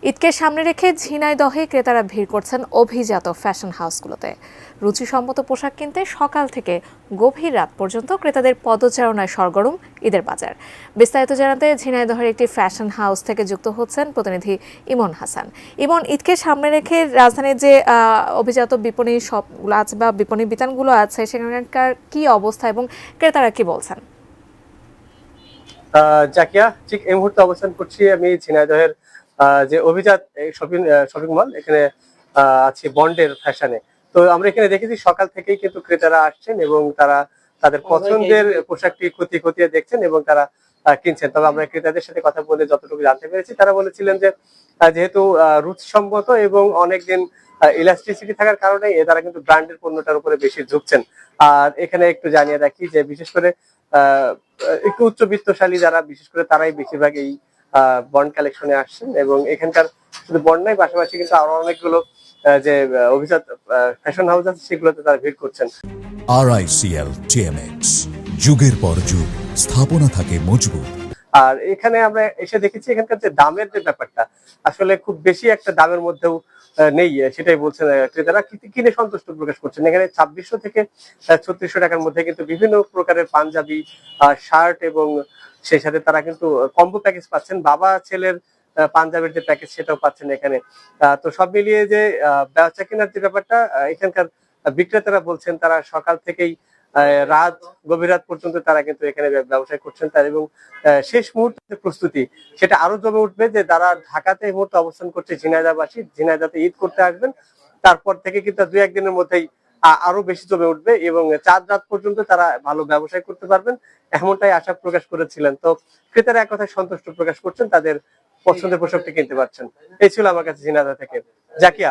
ঈদকে সামনে রেখে ঝিনাইদহে ক্রেতারা ভিড় করছেন অভিজাত ফ্যাশন হাউসগুলোতে। রুচিসম্মত পোশাক কিনতে সকাল থেকে গভীর রাত পর্যন্ত ক্রেতাদের পদচারণায় সরগরম ঈদের বাজার। বিস্তারিত জানাতে ঝিনাইদহের একটি ফ্যাশন হাউস থেকে যুক্ত হচ্ছেন প্রতিনিধি ইমন হাসান। ইমন, ঈদকে সামনে রেখে রাজধানীর যে অভিজাত বিপণী শপগুলো আছে বা বিপণী বিতানগুলো আছে সেখানকার কি অবস্থা এবং ক্রেতারা কি বলছেন? জাকিয়া, ঠিক এই মুহূর্তে অবস্থান করছি আমি ঝিনাইদহের যে অভিজাত শপিং শপিং মল, এখানে আছি বন্ডের ফ্যাশনে। তো আমরা এখানে দেখেছি সকাল থেকেই কিন্তু ক্রেতারা আসছেন এবং তারা তাদের পছন্দের পোশাকটি খতিয়ে খতিয়ে দেখছেন এবং তারা কিনছেন। তবে আমরা ক্রেতাদের সাথে কথা বলে যতটুকু জানতে পেরেছি, তারা বলেছিলেন যে যেহেতু রুচিসম্মত এবং অনেকদিন ইলাস্টিসিটি থাকার কারণে তারা কিন্তু ব্র্যান্ডের পণ্যটার উপরে বেশি ঝুঁকছেন। আর এখানে একটু জানিয়ে রাখি যে বিশেষ করে আহ একটু উচ্চবিত্তশালী যারা, বিশেষ করে তারাই বেশিরভাগ এই বন্ড কালেকশনে আসছেন এবং এখানকার শুধু বন্ড নাই, পাশাপাশি কিন্তু আরো অনেকগুলো যে অভিজাত ফ্যাশন হাউস আছে সেগুলোতে তারা ভিড় করছেন। RICL TMX, যুগের পর যুগ স্থাপনা থাকে মজবুত। আর এখানে আমরা এসে দেখেছি এখানকার যে দামের যে ব্যাপারটা, আসলে খুব বেশি একটা দামের মধ্যেও নেই, সেটাই বলছেন ক্রেতারা। কিনে সন্তুষ্ট প্রকাশ করছেন। এখানে 2600 থেকে 3600 টাকার মধ্যে কিন্তু বিভিন্ন প্রকারের পাঞ্জাবি, শার্ট এবং সেই সাথে তারা কিন্তু কম্বো প্যাকেজ পাচ্ছেন। বাবা ছেলের পাঞ্জাবের যে প্যাকেজ সেটাও পাচ্ছেন এখানে। তো সব মিলিয়ে যে বেচা কেনার যে ব্যাপারটা, এখানকার বিক্রেতারা বলছেন তারা সকাল থেকেই রাত, গভীর রাত পর্যন্ত তারা কিন্তু এখানে ব্যবসায় করছেন তার, এবং শেষ মুহূর্তের প্রস্তুতি সেটা আরো জমে উঠবে। যে যারা ঢাকাতে এই মুহূর্তে অবস্থান করছে, ঝিনাইদহবাসী ঝিনাইদহতে ঈদ করতে আসবেন, তারপর থেকে কিন্তু 2-1 দিনের মধ্যেই আরো বেশি জমে উঠবে এবং চাঁদ রাত পর্যন্ত তারা ভালো ব্যবসায় করতে পারবেন, এমনটাই আশা প্রকাশ করেছিলেন। তো ক্রেতারা এক কথায় সন্তুষ্ট প্রকাশ করছেন, তাদের পছন্দের পোশাকটি কিনতে পারছেন। এই ছিল আমার কাছে ঝিনাইদহ থেকে। জাকিয়া।